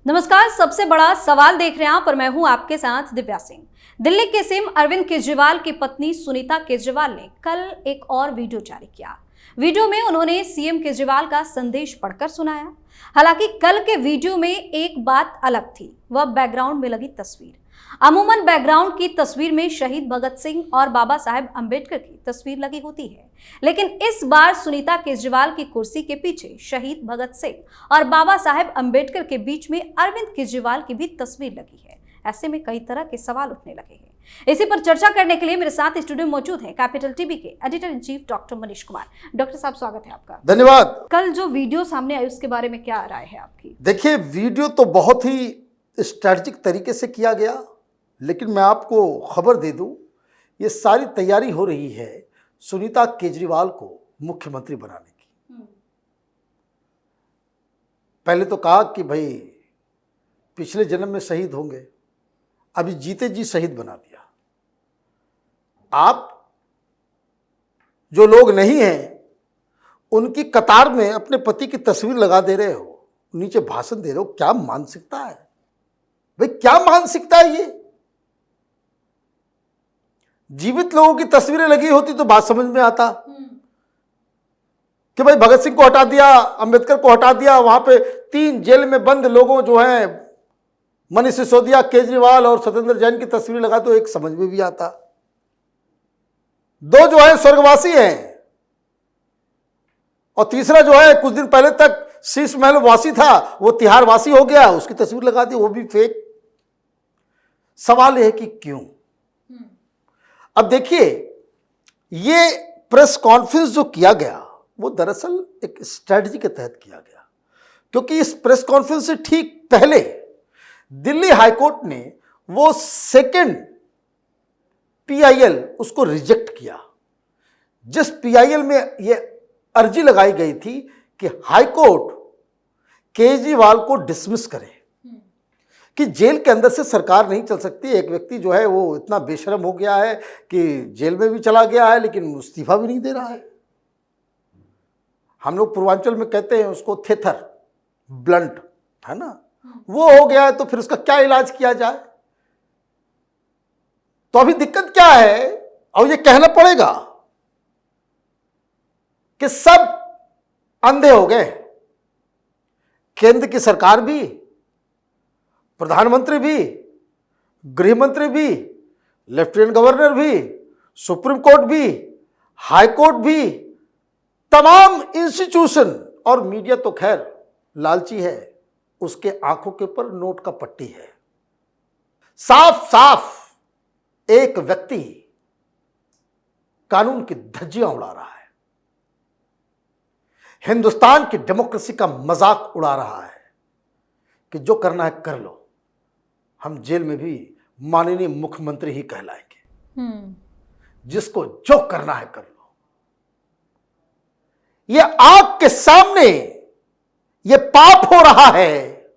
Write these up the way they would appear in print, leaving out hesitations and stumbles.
नमस्कार, सबसे बड़ा सवाल देख रहे हैं आप और मैं हूं आपके साथ दिव्या सिंह। दिल्ली के सीएम अरविंद केजरीवाल की पत्नी सुनीता केजरीवाल ने कल एक और वीडियो जारी किया। वीडियो में उन्होंने सीएम केजरीवाल का संदेश पढ़कर सुनाया। हालांकि कल के वीडियो में एक बात अलग थी, वह बैकग्राउंड में लगी तस्वीर। अमूमन बैकग्राउंड की तस्वीर में शहीद भगत सिंह और बाबा साहेब अंबेडकर की तस्वीर लगी होती है, लेकिन इस बार सुनीता केजरीवाल की कुर्सी के पीछे शहीद भगत सिंह और बाबा साहेब अंबेडकर के बीच में अरविंद केजरीवाल की भी तस्वीर लगी है। ऐसे में कई तरह के सवाल उठने लगे हैं। इसी पर चर्चा करने के लिए मेरे साथ स्टूडियो में मौजूद हैं कैपिटल टीवी के editor in chief doctor Manish Kumar. Doctor साहब, स्वागत है आपका। धन्यवाद। कल जो वीडियो सामने आई उसके बारे में क्या राय है आपकी? देखिए, वीडियो तो बहुत ही स्ट्रैटेजिक तरीके से किया गया, लेकिन मैं आपको खबर दे दूं, ये सारी तैयारी हो रही है सुनीता केजरीवाल को मुख्यमंत्री बनाने की। पहले तो कहा कि भाई पिछले जन्म में शहीद होंगे, अभी जीते जी शहीद बना दिया। आप जो लोग नहीं हैं उनकी कतार में अपने पति की तस्वीर लगा दे रहे हो, नीचे भाषण दे रहे हो। क्या मानसिकता है भाई, क्या मानसिकता है ये? जीवित लोगों की तस्वीरें लगी होती तो बात समझ में आता कि भाई भगत सिंह को हटा दिया, अंबेडकर को हटा दिया, वहां पे 3 जेल में बंद लोगों जो हैं मनीष सिसोदिया, केजरीवाल और सत्येंद्र जैन की तस्वीर लगा तो एक समझ में भी आता। 2 जो है स्वर्गवासी हैं और तीसरा जो है कुछ दिन पहले तक शीश महल वासी था, वो तिहाड़ वासी हो गया, उसकी तस्वीर लगा दी, वो भी फेक। सवाल यह है कि क्यों? अब देखिए, ये प्रेस कॉन्फ्रेंस जो किया गया वो दरअसल एक स्ट्रेटजी के तहत किया गया, क्योंकि इस प्रेस कॉन्फ्रेंस से ठीक पहले दिल्ली हाईकोर्ट ने वो सेकंड पीआईएल उसको रिजेक्ट किया, जिस पीआईएल में ये अर्जी लगाई गई थी कि हाईकोर्ट केजरीवाल को डिसमिस करे कि जेल के अंदर से सरकार नहीं चल सकती। एक व्यक्ति जो है वो इतना बेशर्म हो गया है कि जेल में भी चला गया है लेकिन इस्तीफा भी नहीं दे रहा है। हम लोग पूर्वांचल में कहते हैं उसको थेथर, ब्लंट, है ना, वो हो गया है, तो फिर उसका क्या इलाज किया जाए? तो अभी दिक्कत क्या है, और ये कहना पड़ेगा कि सब अंधे हो गए। केंद्र की सरकार भी, प्रधानमंत्री भी, गृह मंत्री भी, लेफ्टिनेंट गवर्नर भी, सुप्रीम कोर्ट भी, हाई कोर्ट भी, तमाम इंस्टीट्यूशन और मीडिया तो खैर लालची है, उसके आंखों के ऊपर नोट का पट्टी है। साफ साफ एक व्यक्ति कानून की धज्जियां उड़ा रहा है, हिंदुस्तान की डेमोक्रेसी का मजाक उड़ा रहा है कि जो करना है कर लो, हम जेल में भी माननीय मुख्यमंत्री ही कहलाएंगे, जिसको जो करना है कर लो। ये आंख के सामने ये पाप हो रहा है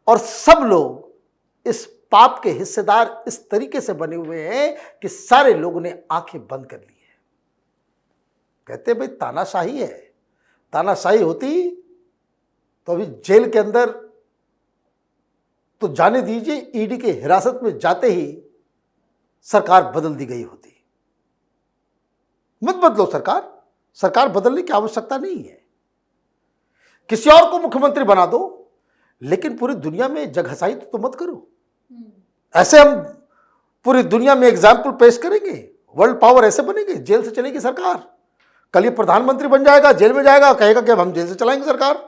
और सब लोग इस पाप के हिस्सेदार इस तरीके से बने हुए हैं कि सारे लोगों ने आंखें बंद कर ली है। कहते भाई तानाशाही है, तानाशाही होती तो अभी जेल के अंदर तो जाने दीजिए, ईडी के हिरासत में जाते ही सरकार बदल दी गई होती। मत बदलो सरकार, सरकार बदलने की आवश्यकता नहीं है, किसी और को मुख्यमंत्री बना दो, लेकिन पूरी दुनिया में जगहसाई तो मत करो। ऐसे हम पूरी दुनिया में एग्जाम्पल पेश करेंगे, वर्ल्ड पावर ऐसे बनेंगे, जेल से चलेगी सरकार। कल ये प्रधानमंत्री बन जाएगा, जेल में जाएगा, कहेगा कि अब हम जेल से चलाएंगे सरकार।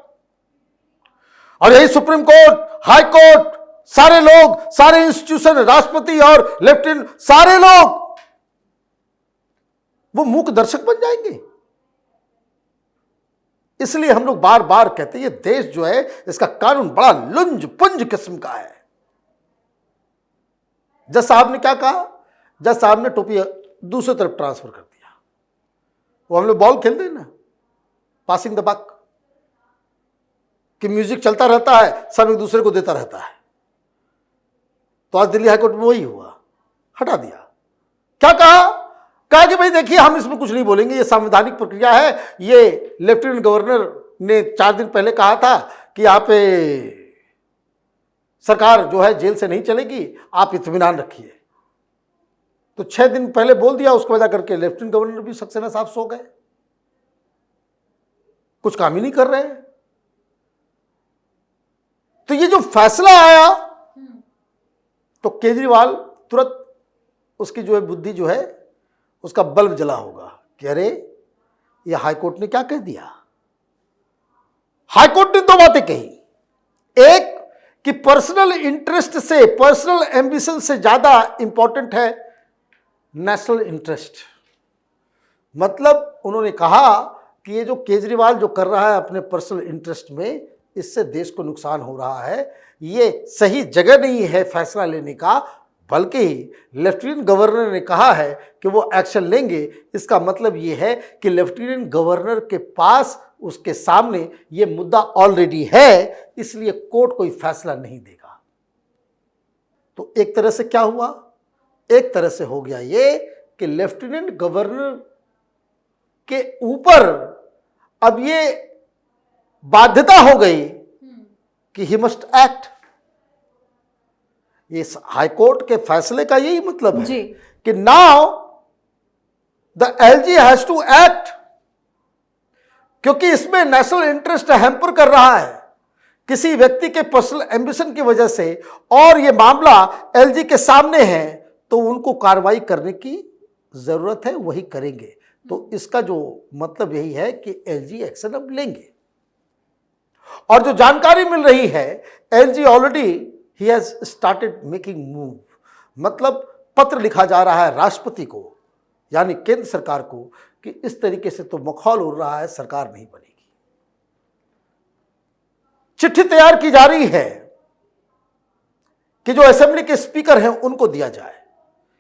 और यही सुप्रीम कोर्ट, हाई कोर्ट, सारे लोग, सारे इंस्टीट्यूशन, राष्ट्रपति और लेफ्टिनेंट, सारे लोग वो मूक दर्शक बन जाएंगे। इसलिए हम लोग बार बार कहते हैं ये देश जो है इसका कानून बड़ा लुंज पुंज किस्म का है। जज साहब ने क्या कहा? जज साहब ने टोपी दूसरी तरफ ट्रांसफर कर दिया। वो हम लोग बॉल खेलते हैं ना, पासिंग द बक, कि म्यूजिक चलता रहता है, सब एक दूसरे को देता रहता है। तो आज दिल्ली हाईकोर्ट में वही हुआ, हटा दिया। क्या कहा? कहा कि भाई देखिए हम इसमें कुछ नहीं बोलेंगे, ये संवैधानिक प्रक्रिया है। ये लेफ्टिनेंट गवर्नर ने 4 दिन पहले कहा था कि यहाँ पे सरकार जो है जेल से नहीं चलेगी, आप इत्मीनान रखिए। तो 6 दिन पहले बोल दिया, उसको वजह करके लेफ्टिनेंट गवर्नर भी सक्सेना साहब सो गए, कुछ काम ही नहीं कर रहे। तो ये जो फैसला आया तो केजरीवाल तुरंत उसकी जो है बुद्धि जो है उसका बल्ब जला होगा कि अरे ये हाईकोर्ट ने क्या कह दिया। हाईकोर्ट ने 2 बातें कही, एक कि पर्सनल इंटरेस्ट से, पर्सनल एम्बिशन से ज्यादा इंपॉर्टेंट है नेशनल इंटरेस्ट। मतलब उन्होंने कहा कि ये जो केजरीवाल जो कर रहा है अपने पर्सनल इंटरेस्ट में, इससे देश को नुकसान हो रहा है, ये सही जगह नहीं है फैसला लेने का। बल्कि लेफ्टिनेंट गवर्नर ने कहा है कि वो एक्शन लेंगे। इसका मतलब ये है कि लेफ्टिनेंट गवर्नर के पास, उसके सामने ये मुद्दा ऑलरेडी है, इसलिए कोर्ट कोई फैसला नहीं देगा। तो एक तरह से क्या हुआ, एक तरह से हो गया ये कि लेफ्टिनेंट गवर्नर के ऊपर अब ये बाध्यता हो गई कि ही मस्ट एक्ट। ये हाईकोर्ट के फैसले का यही मतलब है कि now the LG has to act, क्योंकि इसमें नेशनल इंटरेस्ट हैम्पर कर रहा है किसी व्यक्ति के पर्सनल एम्बिशन की वजह से, और ये मामला एलजी के सामने है, तो उनको कार्रवाई करने की जरूरत है, वही करेंगे। तो इसका जो मतलब यही है कि एलजी एक्शन अब लेंगे। और जो जानकारी मिल रही है, LG already he has started making move, मतलब पत्र लिखा जा रहा है राष्ट्रपति को, यानी केंद्र सरकार को, कि इस तरीके से तो मखौल उड़ रहा है, सरकार नहीं बनेगी। चिट्ठी तैयार की जा रही है कि जो असेंबली के स्पीकर हैं उनको दिया जाए।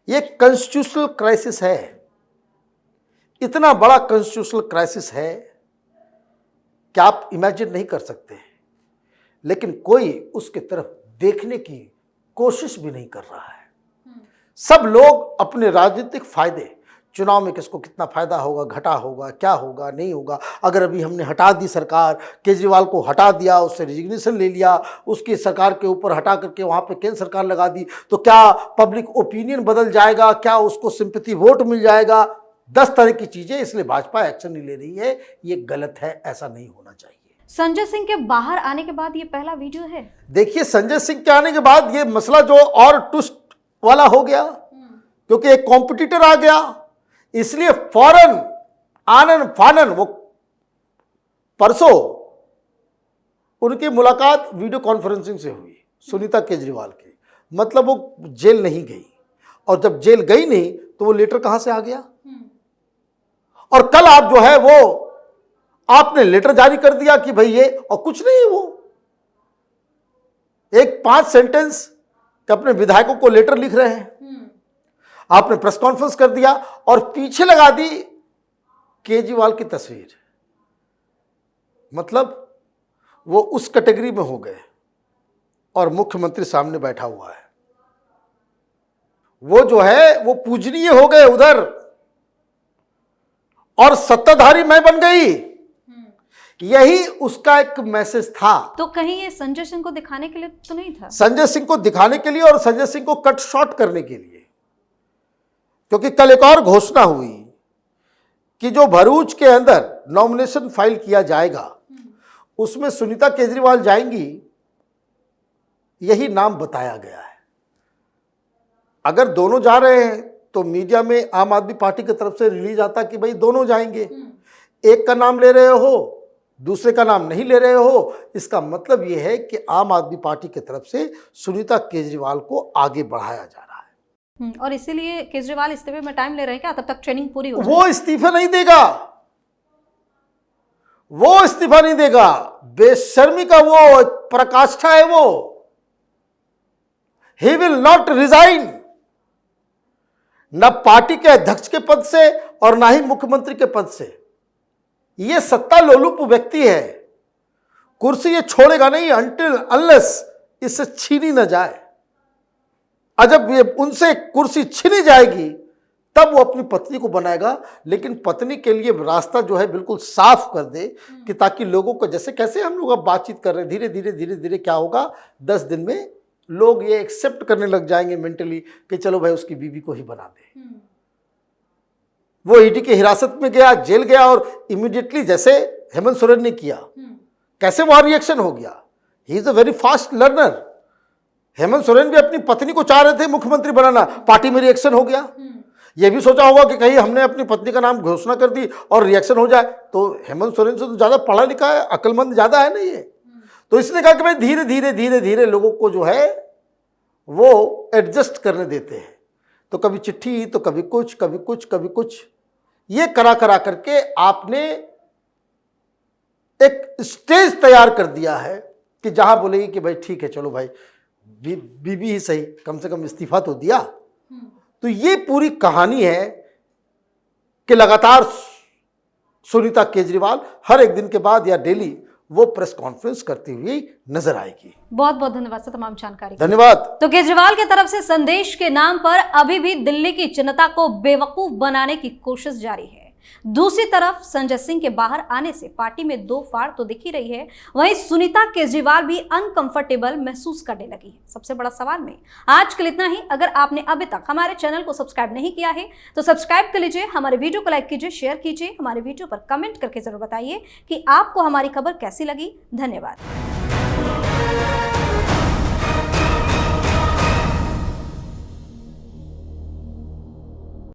ये कॉन्स्टिट्यूशनल क्राइसिस है, इतना बड़ा कॉन्स्टिट्यूशनल क्राइसिस है कि आप इमेजिन नहीं कर सकते, लेकिन कोई उसके तरफ देखने की कोशिश भी नहीं कर रहा है। सब लोग अपने राजनीतिक फायदे, चुनाव में किसको कितना फायदा होगा, घटा होगा, क्या होगा, नहीं होगा, अगर अभी हमने हटा दी सरकार, केजरीवाल को हटा दिया, उससे रिजिग्नेशन ले लिया, उसकी सरकार के ऊपर हटा करके वहां पे केंद्र सरकार लगा दी, तो क्या पब्लिक ओपिनियन बदल जाएगा, क्या उसको सिंपैथी वोट मिल जाएगा, 10 तरह की चीजें। इसलिए भाजपा एक्शन नहीं ले रही है, ये गलत है, ऐसा नहीं होना चाहिए। संजय सिंह के बाहर आने के बाद ये पहला वीडियो है। देखिए, संजय सिंह के आने के बाद ये मसला जो और ट्विस्ट वाला हो गया, क्योंकि एक कॉम्पिटिटर आ गया, इसलिए फौरन आनन फानन वो परसों उनकी मुलाकात वीडियो कॉन्फ्रेंसिंग से हुई सुनीता केजरीवाल की। मतलब वो जेल नहीं गई, और जब जेल गई नहीं तो वो लेटर कहां से आ गया। और कल आप जो है वो आपने लेटर जारी कर दिया कि भाई ये, और कुछ नहीं, वो एक 5 सेंटेंस कि अपने विधायकों को लेटर लिख रहे हैं, आपने प्रेस कॉन्फ्रेंस कर दिया और पीछे लगा दी केजरीवाल की तस्वीर। मतलब वो उस कैटेगरी में हो गए और मुख्यमंत्री सामने बैठा हुआ है, वो जो है वो पूजनीय हो गए उधर, और सत्ताधारी मैं बन गई, यही उसका एक मैसेज था। तो कहीं ये संजय सिंह को दिखाने के लिए तो नहीं था? संजय सिंह को दिखाने के लिए और संजय सिंह को कट शॉर्ट करने के लिए, क्योंकि कल एक और घोषणा हुई कि जो भरूच के अंदर नॉमिनेशन फाइल किया जाएगा उसमें सुनीता केजरीवाल जाएंगी, यही नाम बताया गया है। अगर दोनों जा रहे हैं तो मीडिया में आम आदमी पार्टी की तरफ से रिलीज आता कि भाई दोनों जाएंगे, एक का नाम ले रहे हो, दूसरे का नाम नहीं ले रहे हो। इसका मतलब यह है कि आम आदमी पार्टी की तरफ से सुनीता केजरीवाल को आगे बढ़ाया जा रहा है। और इसीलिए केजरीवाल इस्तीफे में टाइम ले रहे हैं क्या, तब तक ट्रेनिंग पूरी हो? वो इस्तीफा नहीं देगा, वो इस्तीफा नहीं देगा। बेशर्मी का वो पराकाष्ठा है वो। ही विल नॉट रिजाइन, न पार्टी के अध्यक्ष के पद से और ना ही मुख्यमंत्री के पद से। ये सत्ता लोलुप व्यक्ति है, कुर्सी ये छोड़ेगा नहीं अनटिल अनलेस इससे छीनी न जाए। और जब ये उनसे कुर्सी छीनी जाएगी तब वो अपनी पत्नी को बनाएगा, लेकिन पत्नी के लिए रास्ता जो है बिल्कुल साफ कर दे कि ताकि लोगों को, जैसे कैसे हम लोग अब बातचीत कर रहे हैं, धीरे धीरे धीरे धीरे क्या होगा, 10 दिन में लोग ये एक्सेप्ट करने लग जाएंगे मेंटली कि चलो भाई उसकी बीवी को ही बना दे। वो ईडी की हिरासत में गया, जेल गया, और इमीडिएटली जैसे हेमंत सोरेन ने किया, कैसे वहां रिएक्शन हो गया। He is a very fast learner. Hemant Soren भी अपनी पत्नी को चाह रहे थे मुख्यमंत्री बनाना, पार्टी में रिएक्शन हो गया। ये भी सोचा होगा कि कहीं हमने अपनी पत्नी का नाम घोषणा कर दी और रिएक्शन हो जाए। तो हेमंत सोरेन से तो ज्यादा पढ़ा लिखा है, अक्लमंद ज्यादा है ना ये। तो इसने कहा कि भाई धीरे धीरे धीरे धीरे लोगों को जो है वो एडजस्ट करने देते हैं। तो कभी चिट्ठी, तो कभी कुछ, कभी कुछ, कभी कुछ, ये करा करा करके आपने एक स्टेज तैयार कर दिया है कि जहां बोलेगी कि भाई ठीक है चलो भाई बीबी ही सही, कम से कम इस्तीफा तो दिया। तो ये पूरी कहानी है कि लगातार सुनीता केजरीवाल हर एक दिन के बाद या डेली वो प्रेस कॉन्फ्रेंस करती हुई नजर आएगी। बहुत बहुत धन्यवाद सर तमाम जानकारी। धन्यवाद। तो केजरीवाल की तरफ से संदेश के नाम पर अभी भी दिल्ली की जनता को बेवकूफ बनाने की कोशिश जारी है। दूसरी तरफ संजय सिंह के बाहर आने से पार्टी में दो फाड़ तो दिख ही रही है, वहीं सुनीता केजरीवाल भी अनकंफर्टेबल महसूस करने लगी है। सबसे बड़ा सवाल में आज के लिए इतना ही। अगर आपने अभी तक हमारे चैनल को सब्सक्राइब नहीं किया है तो सब्सक्राइब कर लीजिए, हमारे वीडियो को लाइक कीजिए, शेयर कीजिए, हमारे वीडियो पर कमेंट करके जरूर बताइए कि आपको हमारी खबर कैसी लगी। धन्यवाद।